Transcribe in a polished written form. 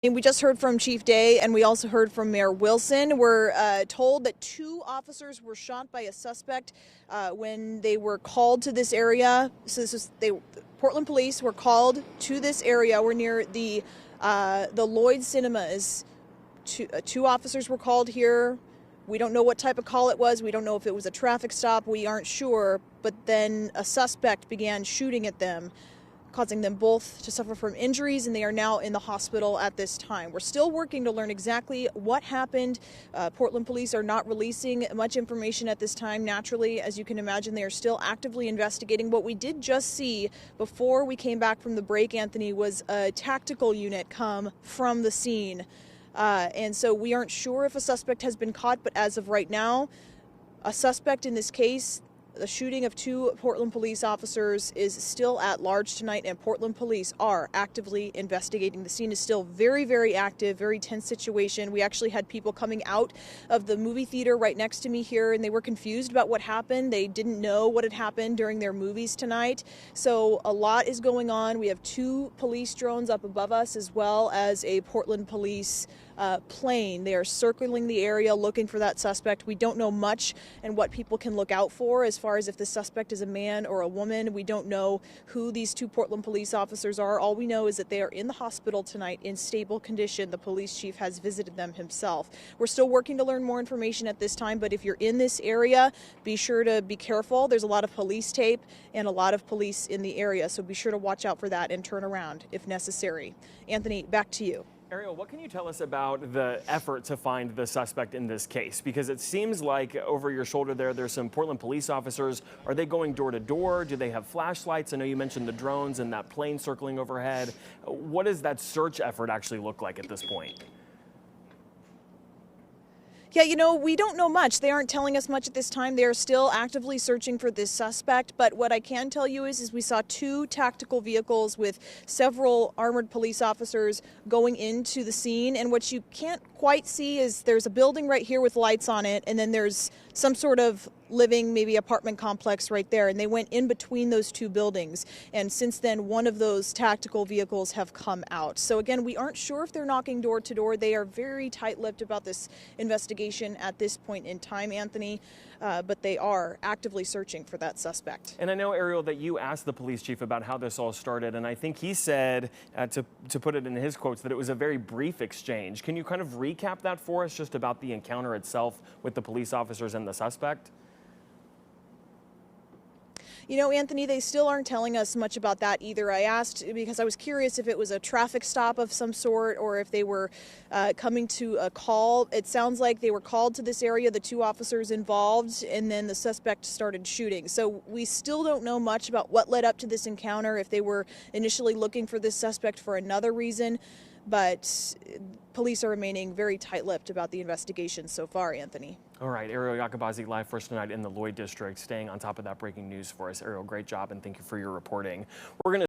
And we just heard from Chief Day, and we also heard from Mayor Wilson. We're told that 2 officers were shot by a suspect when they were called to this area. So Portland police were called to this area. We're near the Lloyd Cinemas. Two officers were called here. We don't know what type of call it was. We don't know if it was a traffic stop. We aren't sure. But then a suspect began shooting at them, causing them both to suffer from injuries, and they are now in the hospital at this time. We're still working to learn exactly what happened. Portland police are not releasing much information at this time. Naturally, as you can imagine, they are still actively investigating. What we did just see before we came back from the break, Anthony, was a tactical unit come from the scene. And so we aren't sure if a suspect has been caught, but as of right now, a suspect in this case, the shooting of 2 Portland police officers, is still at large tonight, and Portland police are actively investigating. The scene is still very, very active, very tense situation. We actually had people coming out of the movie theater right next to me here, and they were confused about what happened. They didn't know what had happened during their movies tonight. So a lot is going on. We have 2 police drones up above us, as well as a Portland police plane. They are circling the area looking for that suspect. We don't know much and what people can look out for as far as if the suspect is a man or a woman. We don't know who these 2 Portland police officers are. All we know is that they are in the hospital tonight in stable condition. The police chief has visited them himself. We're still working to learn more information at this time, but if you're in this area, be sure to be careful. There's a lot of police tape and a lot of police in the area, so be sure to watch out for that and turn around if necessary. Anthony, back to you. Ariel, what can you tell us about the effort to find the suspect in this case? Because it seems like over your shoulder there's some Portland police officers. Are they going door to door? Do they have flashlights? I know you mentioned the drones and that plane circling overhead. What does that search effort actually look like at this point? Yeah, we don't know much. They aren't telling us much at this time. They are still actively searching for this suspect. But what I can tell you is we saw 2 tactical vehicles with several armored police officers going into the scene. And what you can't quite see is there's a building right here with lights on it, and then there's some sort of living, maybe apartment complex right there, and they went in between those 2 buildings. And since then, one of those tactical vehicles have come out. So again, we aren't sure if they're knocking door to door. They are very tight-lipped about this investigation at this point in time, Anthony, but they are actively searching for that suspect. And I know, Ariel, that you asked the police chief about how this all started, and I think he said, to put it in his quotes, that it was a very brief exchange. Can you kind of recap that for us, just about the encounter itself with the police officers and the suspect? Anthony, they still aren't telling us much about that either. I asked because I was curious if it was a traffic stop of some sort or if they were coming to a call. It sounds like they were called to this area, the 2 officers involved, and then the suspect started shooting. So we still don't know much about what led up to this encounter, if they were initially looking for this suspect for another reason. But police are remaining very tight-lipped about the investigation so far, Anthony. All right, Ariel Yakabazi live first tonight in the Lloyd District, staying on top of that breaking news for us. Ariel, great job, and thank you for your reporting. We're going to